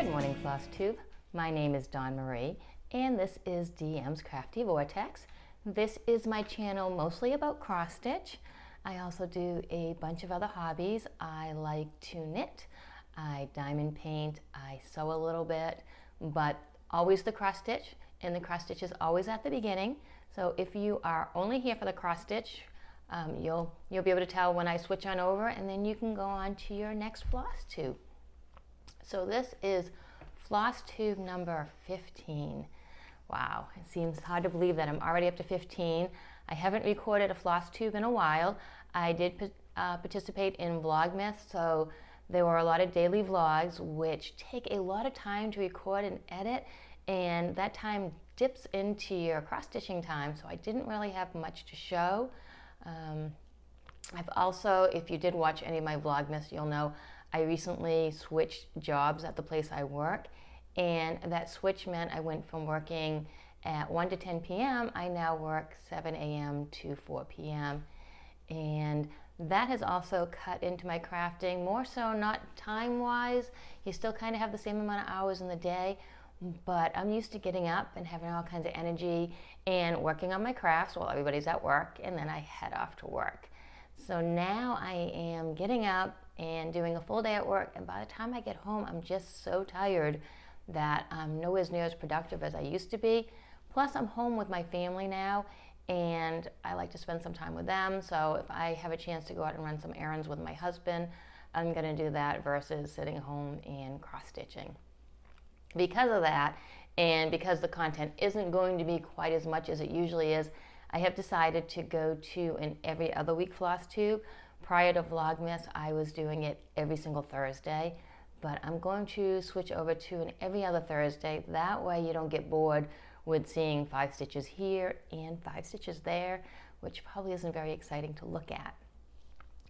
Good morning, Flosstube. My name is Dawn Marie, and this is DM's Crafty Vortex. This is my channel mostly about cross stitch. I also do a bunch of other hobbies. I like to knit, I diamond paint, I sew a little bit, but always the cross stitch, and the cross stitch is always at the beginning. So if you are only here for the cross stitch, you'll be able to tell when I switch on over, and then you can go on to your next floss tube. So this is floss tube number 15. Wow, it seems hard to believe that I'm already up to 15. I haven't recorded a floss tube in a while. I did participate in Vlogmas, so there were a lot of daily vlogs which take a lot of time to record and edit, and that time dips into your cross stitching time, so I didn't really have much to show. I've also, if you did watch any of my Vlogmas, you'll know I recently switched jobs at the place I work, and that switch meant I went from working at 1 to 10 p.m. I now work 7 a.m. to 4 p.m. and that has also cut into my crafting, more so not time-wise. You still kind of have the same amount of hours in the day, but I'm used to getting up and having all kinds of energy and working on my crafts while everybody's at work, and then I head off to work. So now I am getting up and doing a full day at work, and by the time I get home, I'm just so tired that I'm nowhere near as productive as I used to be. Plus, I'm home with my family now, and I like to spend some time with them. So if I have a chance to go out and run some errands with my husband, I'm going to do that versus sitting home and cross-stitching. Because of that, and because the content isn't going to be quite as much as it usually is, I have decided to go to an every other week floss tube. Prior to Vlogmas, I was doing it every single Thursday, but I'm going to switch over to an every other Thursday. That way you don't get bored with seeing 5 stitches here and 5 stitches there, which probably isn't very exciting to look at.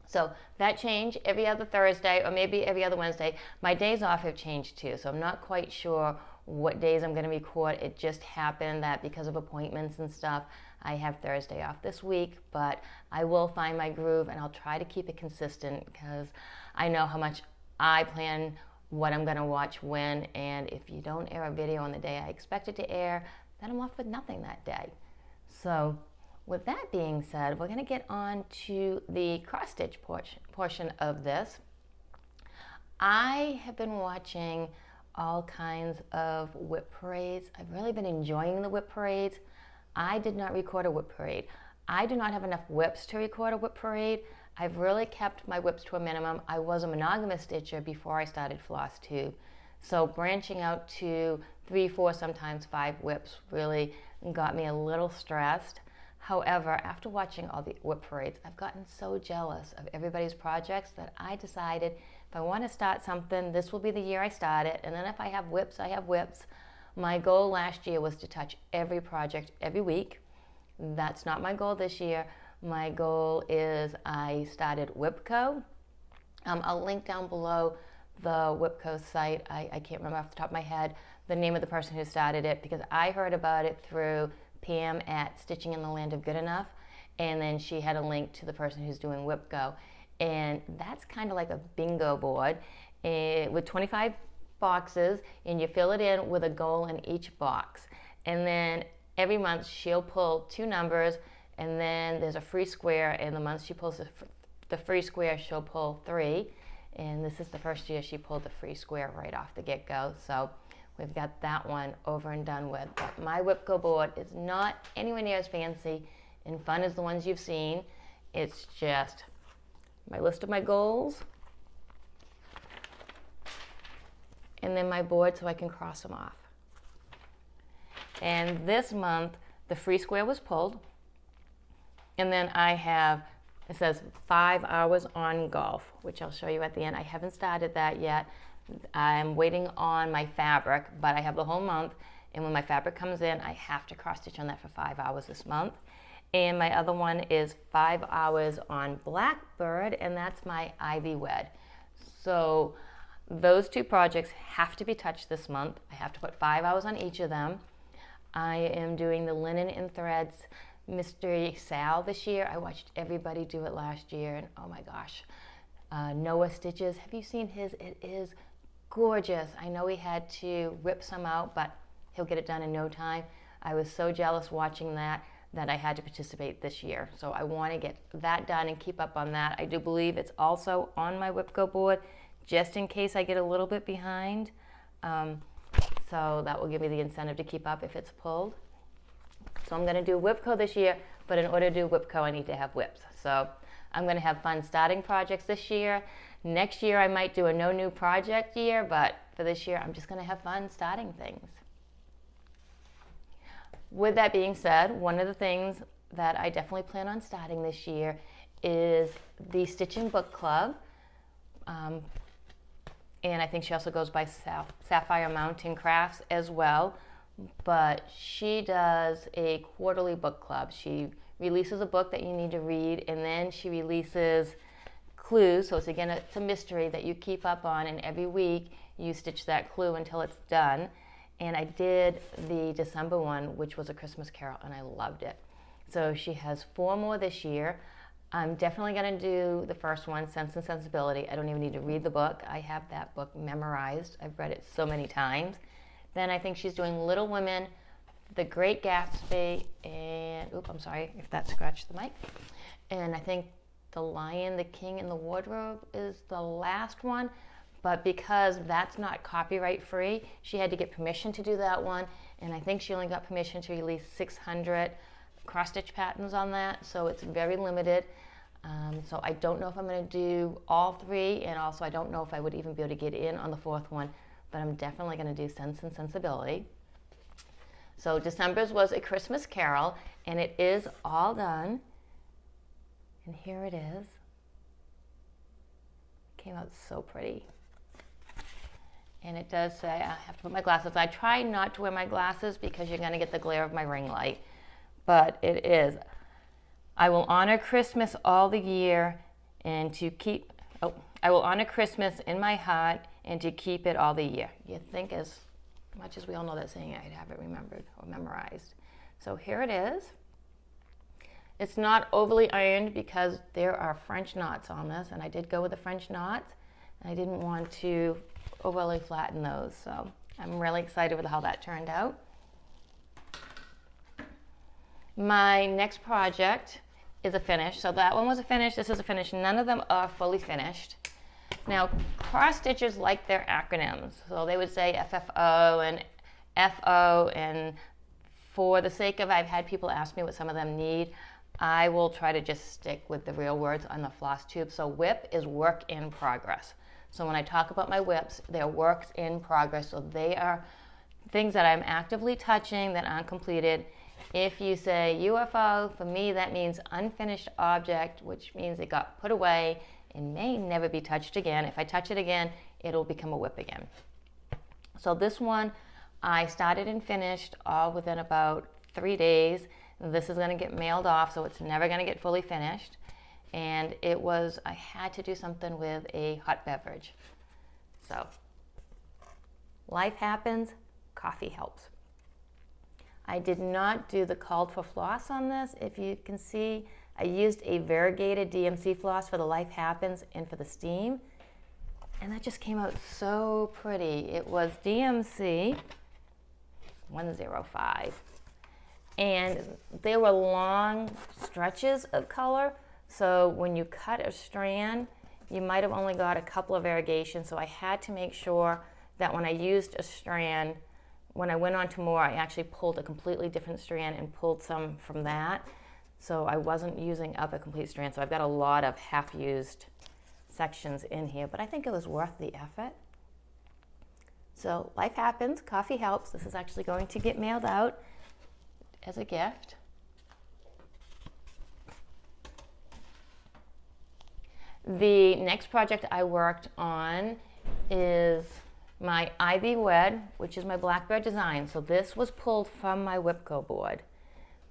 So that changed every other Thursday, or maybe every other Wednesday. My days off have changed too, so I'm not quite sure what days I'm going to record. It just happened that because of appointments and stuff, I have Thursday off this week, but I will find my groove, and I'll try to keep it consistent because I know how much I plan what I'm going to watch when, and if you don't air a video on the day I expect it to air, then I'm off with nothing that day. So with that being said, we're going to get on to the cross-stitch portion of this. I have been watching all kinds of whip parades. I've really been enjoying the whip parades. I did not record a whip parade. I do not have enough whips to record a whip parade. I've really kept my whips to a minimum. I was a monogamous stitcher before I started Flosstube. So branching out to 3, 4, sometimes 5 whips really got me a little stressed. However, after watching all the whip parades, I've gotten so jealous of everybody's projects that I decided if I want to start something, this will be the year I start it. And then if I have whips, I have whips. My goal last year was to touch every project every week. That's not my goal this year. My goal is I started WIPGO. I'll link down below the WIPGO site. I can't remember off the top of my head the name of the person who started it, because I heard about it through Pam at Stitching in the Land of Good Enough, and then she had a link to the person who's doing WIPGO. And that's kind of like a bingo board with 25 boxes, and you fill it in with a goal in each box. And then every month she'll pull 2 numbers, and then there's a free square, and the month she pulls the free square, she'll pull 3. And this is the first year she pulled the free square right off the get-go. So we've got that one over and done with. But my WIPGO board is not anywhere near as fancy and fun as the ones you've seen. It's just my list of my goals, and then my board so I can cross them off. And this month, the free square was pulled, and then I have, it says 5 hours on golf, which I'll show you at the end. I haven't started that yet. I'm waiting on my fabric, but I have the whole month, and when my fabric comes in, I have to cross stitch on that for 5 hours this month. And my other one is 5 hours on Blackbird, and that's my ivy wed. So those 2 projects have to be touched this month. I have to put 5 hours on each of them. I am doing the linen and threads Mystery Sal this year. I watched everybody do it last year, and oh my gosh. Noah Stitches, have you seen his? It is gorgeous. I know he had to rip some out, but he'll get it done in no time. I was so jealous watching that I had to participate this year. So I want to get that done and keep up on that. I do believe it's also on my WIPGO board, just in case I get a little bit behind. So that will give me the incentive to keep up if it's pulled. So I'm going to do WIPGO this year, but in order to do WIPGO, I need to have WIPs. So I'm going to have fun starting projects this year. Next year, I might do a no new project year, but for this year, I'm just going to have fun starting things. With that being said, one of the things that I definitely plan on starting this year is the Stitching Book Club. And I think she also goes by Sapphire Mountain Crafts as well. But she does a quarterly book club. She releases a book that you need to read, and then she releases clues. So it's a mystery that you keep up on, and every week you stitch that clue until it's done. And I did the December one, which was A Christmas Carol, and I loved it. So she has 4 more this year. I'm definitely going to do the first one, Sense and Sensibility. I don't even need to read the book. I have that book memorized. I've read it so many times. Then I think she's doing Little Women, The Great Gatsby, and, I'm sorry if that scratched the mic. And I think The Lion, the King, and the Wardrobe is the last one. But because that's not copyright free, she had to get permission to do that one. And I think she only got permission to release 600 cross-stitch patterns on that. So it's very limited. So I don't know if I'm going to do all 3. And also I don't know if I would even be able to get in on the 4th one. But I'm definitely going to do Sense and Sensibility. So December's was A Christmas Carol. And it is all done. And here it is. Came out so pretty. And it does say I have to put my glasses. I try not to wear my glasses because you're going to get the glare of my ring light. But it is. I will honor Christmas all the year and to keep, I will honor Christmas in my heart and to keep it all the year. You think as much as we all know that saying, I'd have it remembered or memorized. So here it is. It's not overly ironed because there are French knots on this, and I did go with the French knots. And I didn't want to overly flatten those, so I'm really excited with how that turned out. My next project is a finish. So that one was a finish, this is a finish. None of them are fully finished. Now, cross stitchers like their acronyms. So they would say FFO and FO, and for the sake of, I've had people ask me what some of them need, I will try to just stick with the real words on the floss tube. So WIP is work in progress. So when I talk about my WIPs, they're works in progress. So they are things that I'm actively touching that aren't completed. If you say UFO, for me that means unfinished object, which means it got put away and may never be touched again. If I touch it again, it'll become a WIP again. So this one, I started and finished all within about 3 days. This is going to get mailed off, so it's never going to get fully finished. And it was, I had to do something with a hot beverage. So, life happens, coffee helps. I did not do the called for floss on this. If you can see, I used a variegated DMC floss for the Life Happens and for the steam. And that just came out so pretty. It was DMC 105. And they were long stretches of color. So when you cut a strand, you might have only got a couple of variegations. So I had to make sure that when I used a strand, when I went on to more, I actually pulled a completely different strand and pulled some from that. So I wasn't using up a complete strand. So I've got a lot of half-used sections in here, but I think it was worth the effort. So life happens, coffee helps. This is actually going to get mailed out as a gift. The next project I worked on is my Ivy Wed, which is my Blackbird design. So this was pulled from my WIPGO board.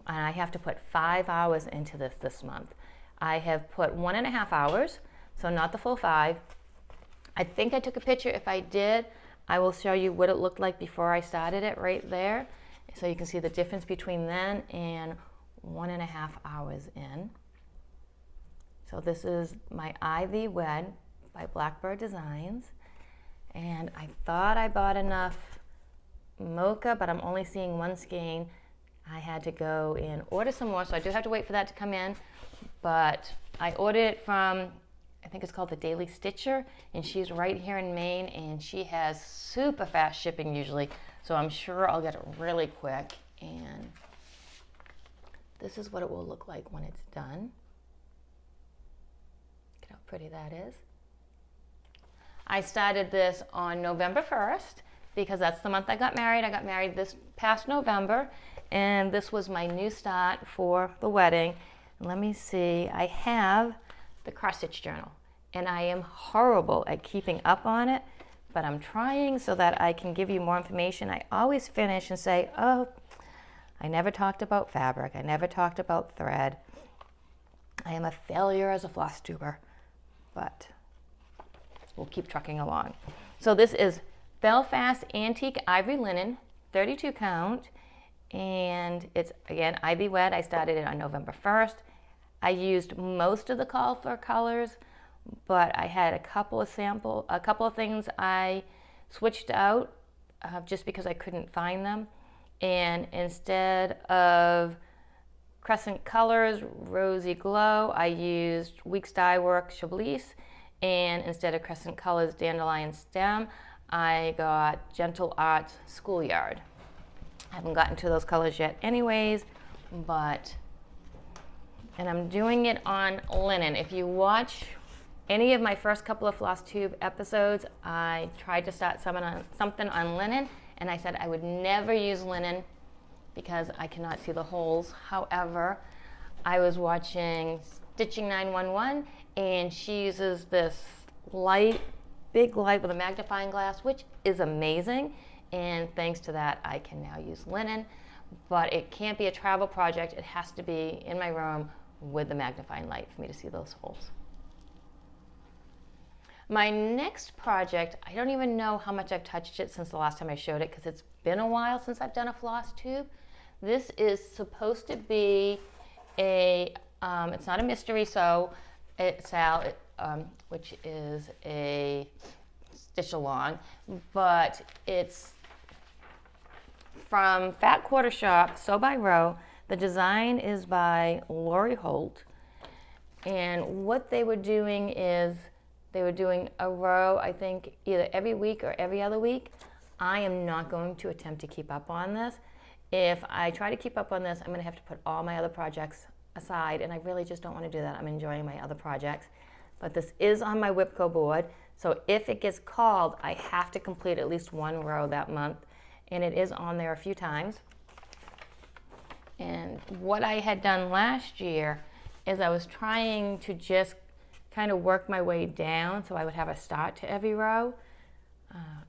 And I have to put 5 hours into this month. I have put 1.5 hours, so not the full 5. I think I took a picture. If I did, I will show you what it looked like before I started it right there. So you can see the difference between then and 1.5 hours in. So this is my Ivy Wed by Blackbird Designs. And I thought I bought enough mocha, but I'm only seeing one skein. I had to go and order some more, so I do have to wait for that to come in. But I ordered it from, I think it's called the Daily Stitcher, and she's right here in Maine, and she has super fast shipping usually, so I'm sure I'll get it really quick. And this is what it will look like when it's done. Look how pretty that is. I started this on November 1st because that's the month I got married. I got married this past November, and this was my new start for the wedding. Let me see, I have the cross-stitch journal, and I am horrible at keeping up on it, but I'm trying so that I can give you more information. I always finish and say, oh, I never talked about fabric, I never talked about thread. I am a failure as a floss tuber, but we'll keep trucking along. So this is Belfast Antique Ivory Linen, 32 count, and it's, again, Ivy Wet. I started it on November 1st. I used most of the call for colors, but I had a couple of things I switched out just because I couldn't find them. And instead of Crescent Colors, Rosy Glow, I used Weeks Dye Work Chablis, and instead of Crescent Colors Dandelion Stem, I got Gentle Arts Schoolyard. I haven't gotten to those colors yet anyways, and I'm doing it on linen. If you watch any of my first couple of Flosstube episodes, I tried to start something on linen, and I said I would never use linen because I cannot see the holes. However, I was watching Stitching 911, and she uses this big light with a magnifying glass, which is amazing. And thanks to that, I can now use linen, but it can't be a travel project. It has to be in my room with the magnifying light for me to see those holes. My next project, I don't even know how much I've touched it since the last time I showed it because it's been a while since I've done a floss tube. This is supposed to be it's not a mystery sew, which is a stitch along, but it's from Fat Quarter Shop, Sew by Row. The design is by Lori Holt, and what they were doing is they were doing a row, I think either every week or every other week. I am not going to attempt to keep up on this. If I try to keep up on this, I'm going to have to put all my other projects aside, and I really just don't want to do that. I'm enjoying my other projects. But this is on my WIPGO board, so if it gets called, I have to complete at least one row that month, and it is on there a few times. And what I had done last year is I was trying to just kind of work my way down so I would have a start to every row.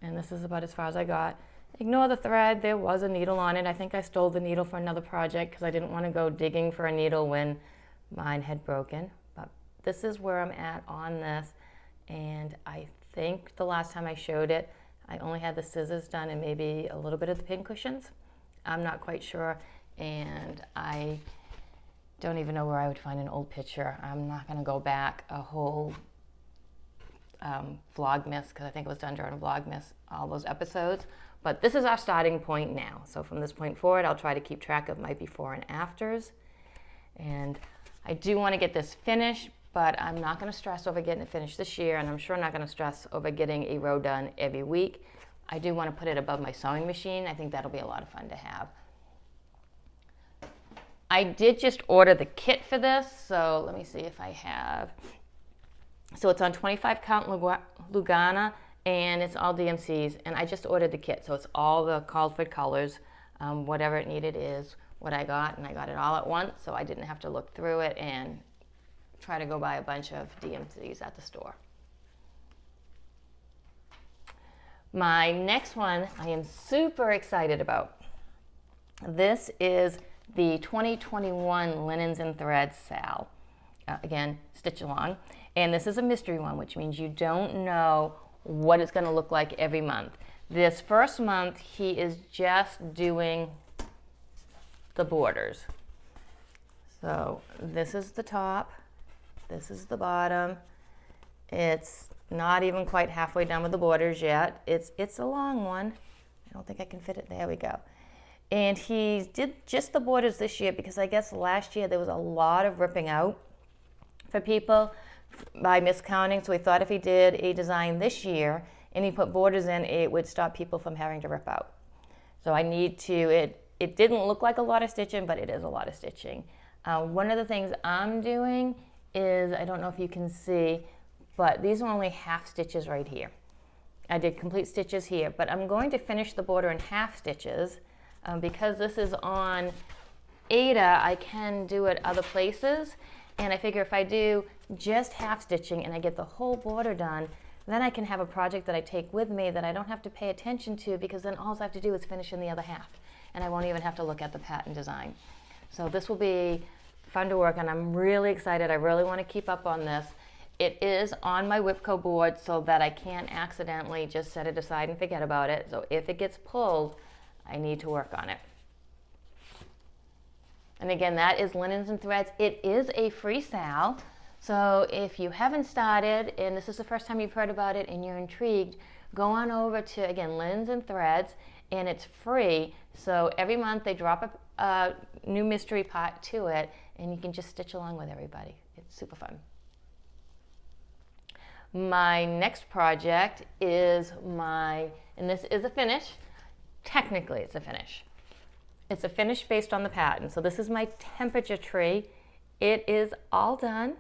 And this is about as far as I got. Ignore the thread, there was a needle on it. I think I stole the needle for another project because I didn't want to go digging for a needle when mine had broken. But this is where I'm at on this, and I think the last time I showed it, I only had the scissors done and maybe a little bit of the pin cushions. I'm not quite sure, and I don't even know where I would find an old picture. I'm not going to go back a whole Vlogmas because I think it was done during Vlogmas, all those episodes. But this is our starting point now. So from this point forward, I'll try to keep track of my before and afters. And I do want to get this finished, but I'm not going to stress over getting it finished this year, and I'm sure not going to stress over getting a row done every week. I do want to put it above my sewing machine. I think that'll be a lot of fun to have. I did just order the kit for this, so let me see if I have. So it's on 25 count Lugana, and it's all DMCs, and I just ordered the kit, so it's all the called for colors, whatever it needed is what I got, and I got it all at once, so I didn't have to look through it and try to go buy a bunch of DMCs at the store. My next one I am super excited about. This is the 2021 Linens and Threads Sal. Again, stitch along. And this is a mystery one, which means you don't know what it's going to look like every month. This first month, he is just doing the borders. So this is the top, this is the bottom. It's not even quite halfway done with the borders yet. It's a long one. I don't think I can fit it. There we go. And he did just the borders this year because I guess last year there was a lot of ripping out for people by miscounting. So we thought if he did a design this year and he put borders in, it would stop people from having to rip out. So I need to, it didn't look like a lot of stitching, but it is a lot of stitching. One of the things I'm doing is, I don't know if you can see, but these are only half stitches right here. I did complete stitches here, but I'm going to finish the border in half stitches because this is on Ada, I can do it other places. And I figure if I do just half stitching and I get the whole border done, then I can have a project that I take with me that I don't have to pay attention to, because then all I have to do is finish in the other half. And I won't even have to look at the pattern design. So this will be fun to work on. I'm really excited. I really want to keep up on this. It is on my WIPGO board so that I can't accidentally just set it aside and forget about it. So if it gets pulled, I need to work on it. And again, that is Linens and Threads. It is a freestyle. So if you haven't started and this is the first time you've heard about it and you're intrigued, go on over to, again, Linens and Threads, and it's free. So every month they drop a new mystery part to it, and you can just stitch along with everybody. It's super fun. My next project is and this is a finish. Technically it's a finish. It's a finish based on the pattern. So this is my temperature tree. It is all done.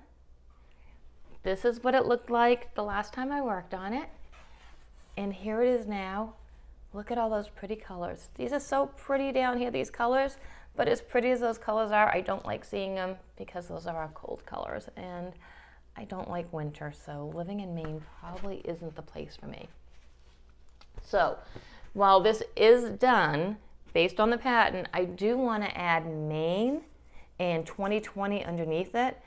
This is what it looked like the last time I worked on it. And here it is now. Look at all those pretty colors. These are so pretty down here, these colors. But as pretty as those colors are, I don't like seeing them because those are our cold colors. And I don't like winter, so living in Maine probably isn't the place for me. So while this is done, based on the pattern, I do want to add Maine and 2020 underneath it.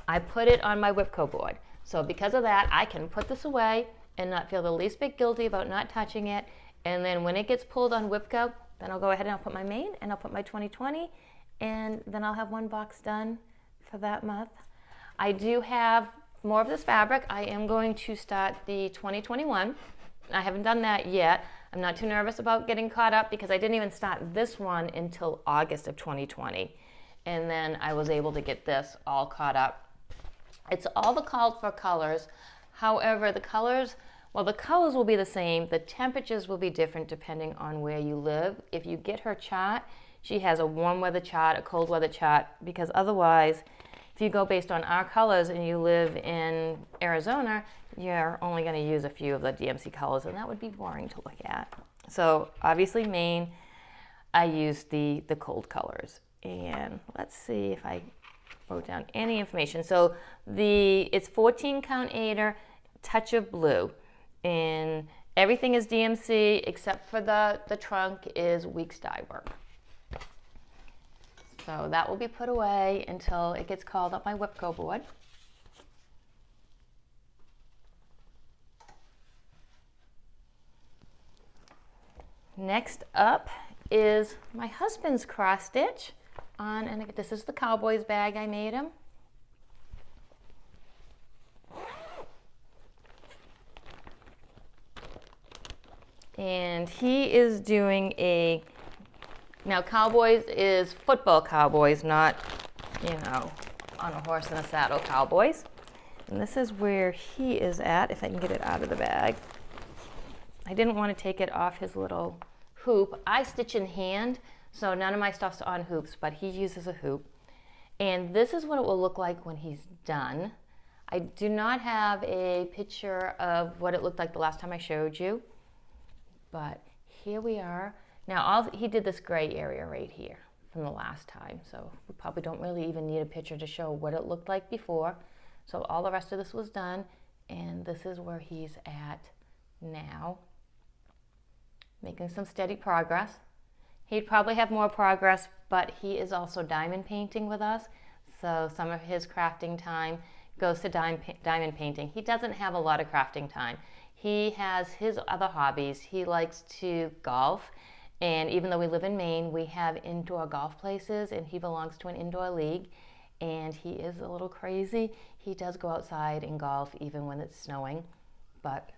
I put it on my WIPGO board. So because of that, I can put this away and not feel the least bit guilty about not touching it. And then when it gets pulled on WIPGO, then I'll go ahead and I'll put my Maine and I'll put my 2020, and then I'll have one box done for that month. I do have more of this fabric. I am going to start the 2021. I haven't done that yet. I'm not too nervous about getting caught up because I didn't even start this one until August of 2020. And then I was able to get this all caught up. It's all the called for colors. However, the colors will be the same. The temperatures will be different depending on where you live. If you get her chart, she has a warm weather chart, a cold weather chart, because otherwise, if you go based on our colors and you live in Arizona, you're only going to use a few of the DMC colors, and that would be boring to look at. So obviously Maine, I used the cold colors. And let's see if I wrote down any information. So it's 14 count Ader, touch of blue. And everything is DMC except for the trunk is Weeks dye work. So that will be put away until it gets called up my WIPGO board. Next up is my husband's cross stitch and this is the Cowboy's bag I made him. And he is doing now Cowboys is football Cowboys, not, on a horse and a saddle Cowboys. And this is where he is at, if I can get it out of the bag. I didn't want to take it off his little hoop. I stitch in hand, so none of my stuff's on hoops, but he uses a hoop. And this is what it will look like when he's done. I do not have a picture of what it looked like the last time I showed you, but here we are. Now he did this gray area right here from the last time, so we probably don't really even need a picture to show what it looked like before. So all the rest of this was done, and this is where he's at now, making some steady progress. He'd probably have more progress, but he is also diamond painting with us, so some of his crafting time goes to diamond painting. He doesn't have a lot of crafting time. He has his other hobbies. He likes to golf, and even though we live in Maine, we have indoor golf places, and he belongs to an indoor league, and he is a little crazy. He does go outside and golf even when it's snowing, but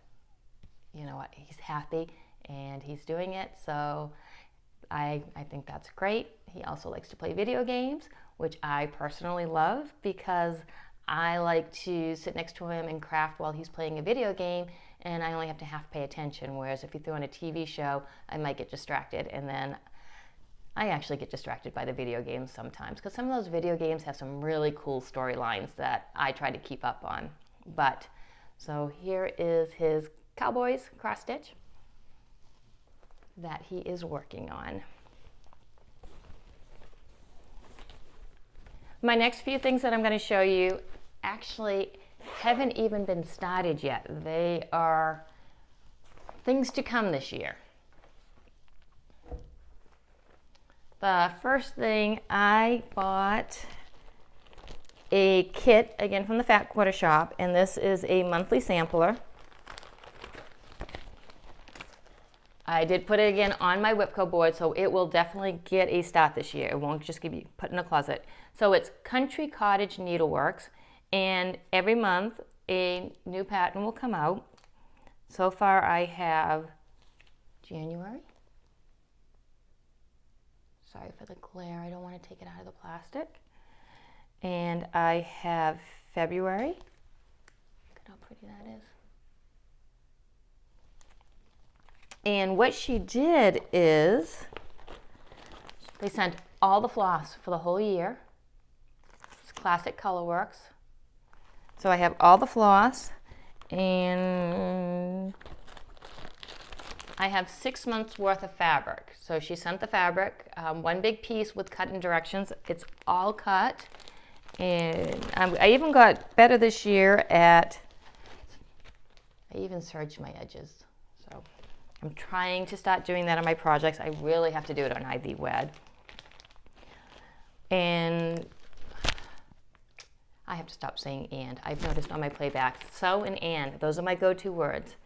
you know what, he's happy and he's doing it, so I think that's great. He also likes to play video games, which I personally love because I like to sit next to him and craft while he's playing a video game, and I only have to half pay attention, whereas if you throw in a TV show, I might get distracted, and then I actually get distracted by the video games sometimes because some of those video games have some really cool storylines that I try to keep up on. But so here is his Cowboys cross stitch that he is working on. My next few things that I'm going to show you actually haven't even been started yet. They are things to come this year. The first thing, I bought a kit, again from the Fat Quarter Shop, and this is a monthly sampler. I did put it again on my WIPGO board, so it will definitely get a start this year. It won't just be put in a closet. So it's Country Cottage Needleworks, and every month a new pattern will come out. So far I have January. Sorry for the glare, I don't want to take it out of the plastic. And I have February. Look at how pretty that is. And what she did is, they sent all the floss for the whole year. It's Classic Colorworks. So I have all the floss, and I have 6 months worth of fabric. So she sent the fabric, one big piece with cut-in directions. It's all cut. And I even got better this year at, I even serged my edges. So I'm trying to start doing that on my projects. I really have to do it on IV Wed. And I have to stop saying and. I've noticed on my playback, so and, those are my go-to words.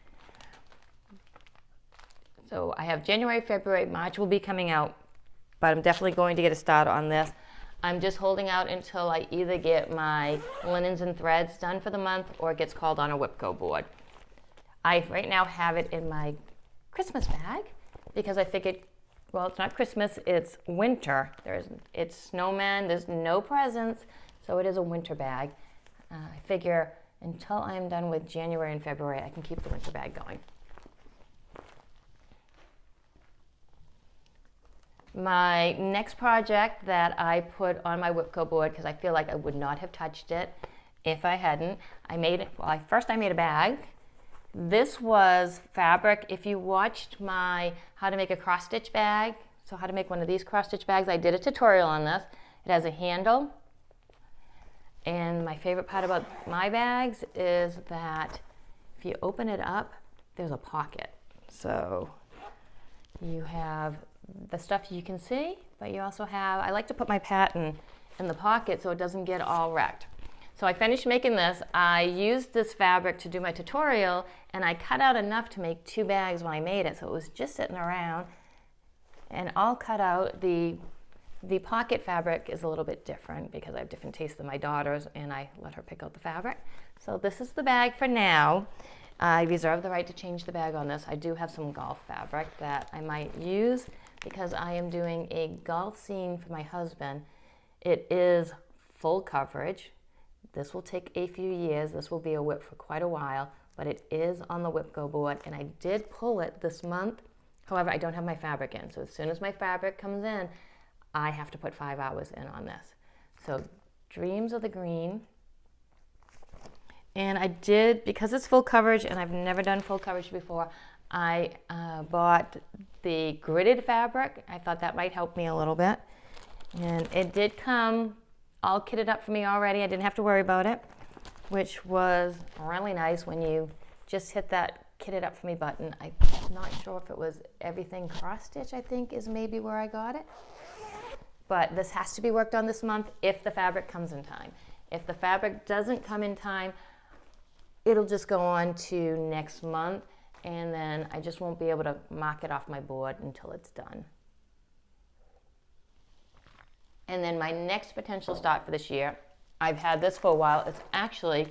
So I have January, February, March will be coming out, but I'm definitely going to get a start on this. I'm just holding out until I either get my linens and threads done for the month or it gets called on a WIPGO board. I right now have it in my Christmas bag because I figured, well, it's not Christmas, it's winter. It's snowmen, there's no presents, so it is a winter bag. I figure until I'm done with January and February, I can keep the winter bag going. My next project that I put on my WIPGO board, because I feel like I would not have touched it if I hadn't, first I made a bag. This was fabric. If you watched my how to make a cross stitch bag, so how to make one of these cross stitch bags, I did a tutorial on this. It has a handle. And my favorite part about my bags is that if you open it up, there's a pocket. So you have the stuff you can see, but you also have, I like to put my pattern in the pocket so it doesn't get all wrecked. So I finished making this. I used this fabric to do my tutorial, and I cut out enough to make 2 bags when I made it, so it was just sitting around and all cut out. The pocket fabric is a little bit different because I have different tastes than my daughters, and I let her pick out the fabric. So this is the bag for now. I reserve the right to change the bag on this. I do have some golf fabric that I might use because I am doing a golf scene for my husband. It is full coverage. This will take a few years. This will be a WIP for quite a while, but it is on the WIPGO board, and I did pull it this month. However, I don't have my fabric in, so as soon as my fabric comes in, I have to put 5 hours in on this. So Dreams of the Green. And I did, because it's full coverage, and I've never done full coverage before, I bought the gridded fabric. I thought that might help me a little bit. And it did come all kitted up for me already. I didn't have to worry about it, which was really nice when you just hit that kitted up for me button. I'm not sure if it was Everything Cross Stitch, I think is maybe where I got it. But this has to be worked on this month if the fabric comes in time. If the fabric doesn't come in time, it'll just go on to next month, and then I just won't be able to mark it off my board until it's done. And then my next potential start for this year, I've had this for a while. It's actually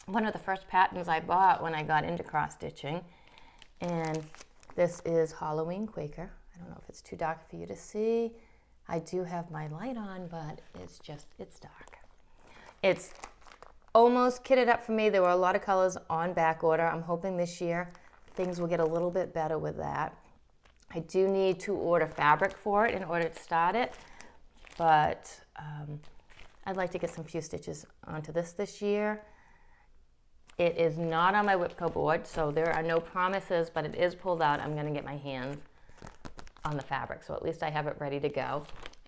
one of the first patterns I bought when I got into cross stitching. And this is Halloween Quaker. I don't know if it's too dark for you to see. I do have my light on, but it's dark. It's almost kitted up for me. There were a lot of colors on back order. I'm hoping this year things will get a little bit better with that. I do need to order fabric for it in order to start it, but I'd like to get some few stitches onto this year. It is not on my WIPGO board, so there are no promises, but it is pulled out. I'm going to get my hands on the fabric, so at least I have it ready to go.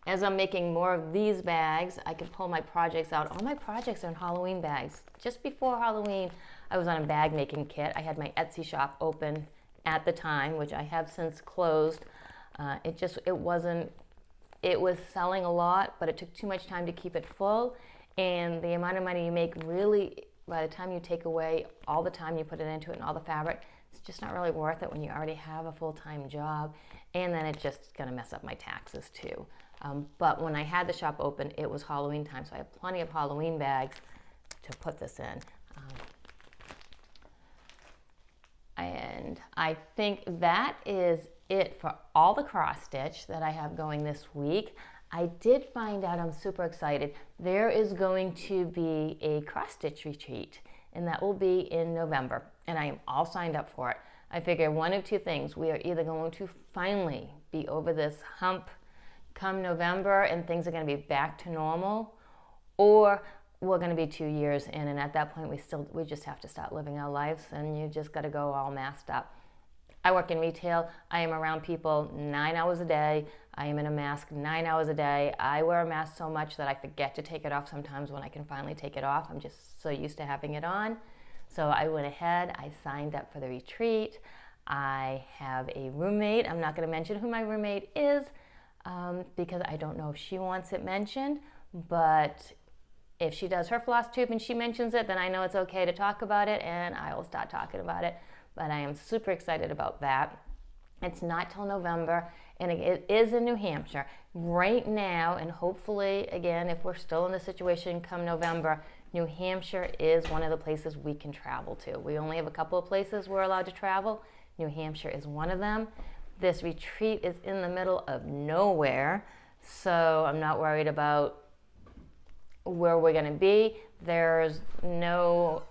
As I'm making more of these bags, I can pull my projects out. All my projects are in Halloween bags. Just before Halloween, I was on a bag making kit. I had my Etsy shop open at the time, which I have since closed. It was selling a lot, but it took too much time to keep it full. And the amount of money you make really, by the time you take away all the time you put it into it and all the fabric, it's just not really worth it when you already have a full-time job. And then it's just gonna mess up my taxes too. But when I had the shop open, it was Halloween time, so I have plenty of Halloween bags to put this in. And I think that is it for all the cross stitch that I have going this week. I did find out, I'm super excited, there is going to be a cross stitch retreat, and that will be in November, and I am all signed up for it. I figure one of two things: we are either going to finally be over this hump come November and things are going to be back to normal, or we're going to be 2 years in, and at that point we just have to start living our lives, and you just got to go all masked up. I work in retail. I am around people 9 hours a day. I am in a mask 9 hours a day. I wear a mask so much that I forget to take it off sometimes when I can finally take it off. I'm just so used to having it on. So I went ahead, I signed up for the retreat. I have a roommate. I'm not going to mention who my roommate is because I don't know if she wants it mentioned, but if she does her floss tube and she mentions it, then I know it's okay to talk about it, and I will start talking about it. But I am super excited about that. It's not till November, and it is in New Hampshire. Right now, and hopefully, again, if we're still in the situation come November, New Hampshire is one of the places we can travel to. We only have a couple of places we're allowed to travel. New Hampshire is one of them. This retreat is in the middle of nowhere, so I'm not worried about where we're going to be. There's no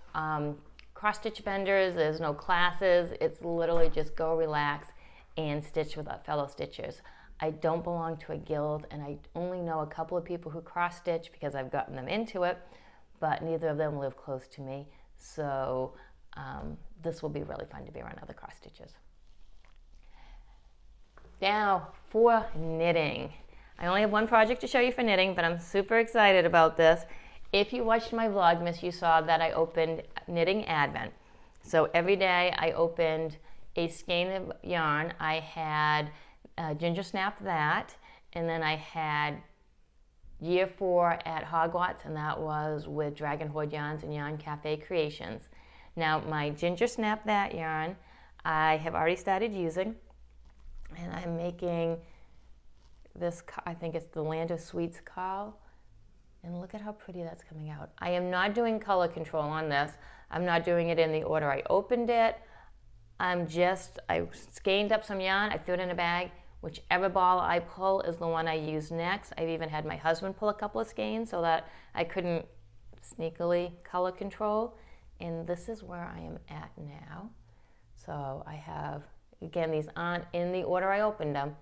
cross-stitch vendors, there's no classes. It's literally just go relax and stitch with fellow stitchers. I don't belong to a guild, and I only know a couple of people who cross-stitch because I've gotten them into it, but neither of them live close to me. So this will be really fun to be around other cross-stitchers. Now for knitting. I only have one project to show you for knitting, but I'm super excited about this. If you watched my Vlogmas, you saw that I opened Knitting Advent. So every day I opened a skein of yarn. I had Ginger Snap that, and then I had Year 4 at Hogwarts, and that was with Dragon Horde Yarns and Yarn Cafe Creations. Now my Ginger Snap that yarn I have already started using, and I'm making this, I think it's the Land of Sweets Cowl, and look at how pretty that's coming out. I am not doing color control on this. I'm not doing it in the order I opened it. I skeined up some yarn, I threw it in a bag. Whichever ball I pull is the one I use next. I've even had my husband pull a couple of skeins so that I couldn't sneakily color control. And this is where I am at now. So I have, again, these aren't in the order I opened them,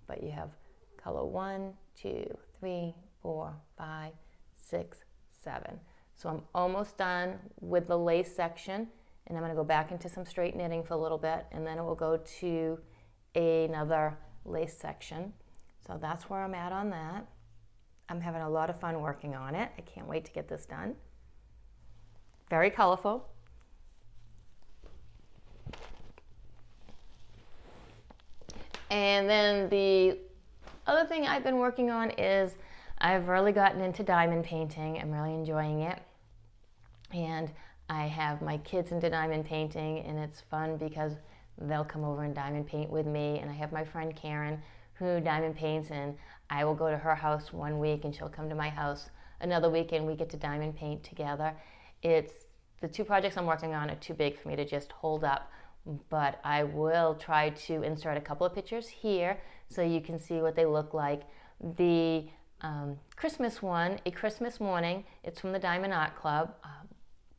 but you have color 1, 2, 3, 4, 5, 6, 7. So I'm almost done with the lace section, and I'm going to go back into some straight knitting for a little bit, and then it will go to another lace section. So that's where I'm at on that. I'm having a lot of fun working on it. I can't wait to get this done. Very colorful. And then the other thing I've been working on is I've really gotten into diamond painting. I'm really enjoying it. And I have my kids into diamond painting, and it's fun because they'll come over and diamond paint with me. And I have my friend Karen who diamond paints, and I will go to her house one week and she'll come to my house another week, and we get to diamond paint together. It's the two projects I'm working on are too big for me to just hold up, but I will try to insert a couple of pictures here so you can see what they look like. The Christmas one, A Christmas Morning, it's from the Diamond Art Club.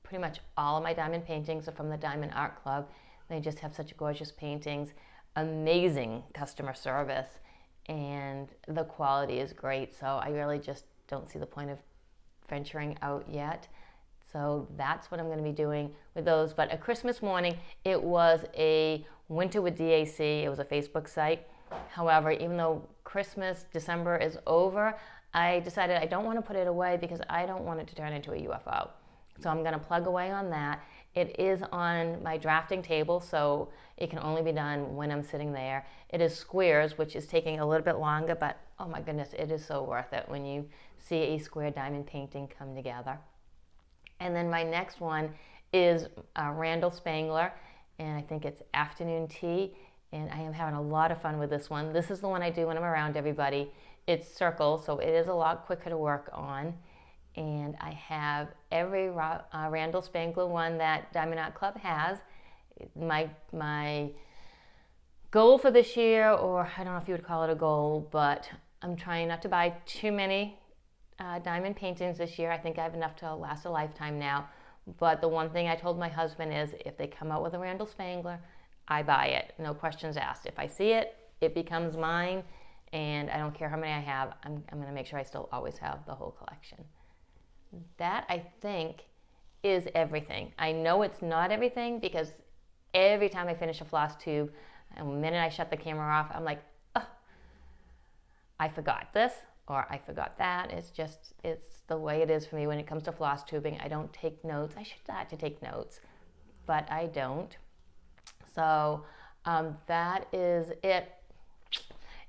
Pretty much all of my diamond paintings are from the Diamond Art Club. They just have such gorgeous paintings, amazing customer service, and the quality is great, so I really just don't see the point of venturing out yet. So that's what I'm going to be doing with those. But A Christmas Morning, it was a Winter with DAC. It was a Facebook site. However, even though Christmas, December is over, I decided I don't want to put it away because I don't want it to turn into a UFO. So I'm going to plug away on that. It is on my drafting table, so it can only be done when I'm sitting there. It is squares, which is taking a little bit longer, but oh my goodness, it is so worth it when you see a square diamond painting come together. And then my next one is Randall Spangler, and I think it's Afternoon Tea, and I am having a lot of fun with this one. This is the one I do when I'm around everybody. It's circle, so it is a lot quicker to work on. And I have every Randall Spangler one that Diamond Art Club has. My goal for this year, or I don't know if you would call it a goal, but I'm trying not to buy too many diamond paintings this year. I think I have enough to last a lifetime now. But the one thing I told my husband is if they come out with a Randall Spangler, I buy it. No questions asked. If I see it, it becomes mine, and I don't care how many I have. I'm going to make sure I still always have the whole collection. That, I think, is everything. I know it's not everything because every time I finish a floss tube, and the minute I shut the camera off, I'm like, oh, I forgot this or I forgot that. It's the way it is for me when it comes to floss tubing. I don't take notes. I should start to take notes, but I don't. So that is it.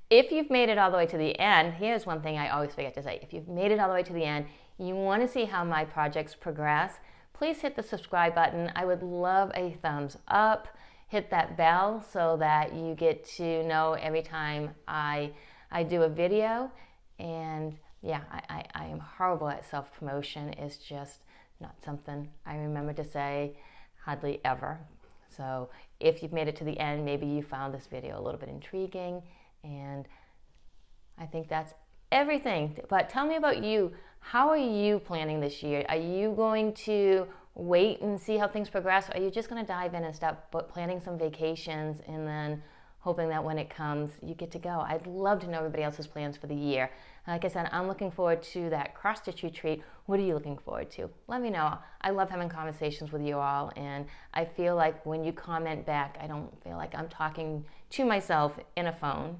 If you've made it all the way to the end, here's one thing I always forget to say. If you've made it all the way to the end, you want to see how my projects progress, please hit the subscribe button. I would love a thumbs up. Hit that bell so that you get to know every time I do a video. And yeah, I am horrible at self-promotion. It's just not something I remember to say hardly ever. So if you've made it to the end, maybe you found this video a little bit intriguing, and I think that's everything. But tell me about you. How are you planning this year? Are you going to wait and see how things progress? Or are you just going to dive in and start planning some vacations and then hoping that when it comes, you get to go? I'd love to know everybody else's plans for the year. Like I said, I'm looking forward to that cross-stitch retreat. What are you looking forward to? Let me know. I love having conversations with you all, and I feel like when you comment back, I don't feel like I'm talking to myself in a phone.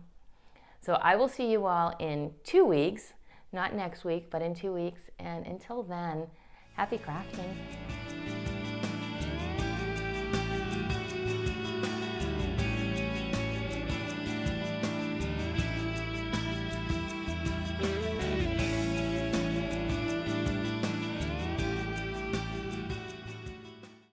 So I will see you all in 2 weeks. Not next week, but in 2 weeks. And until then, happy crafting.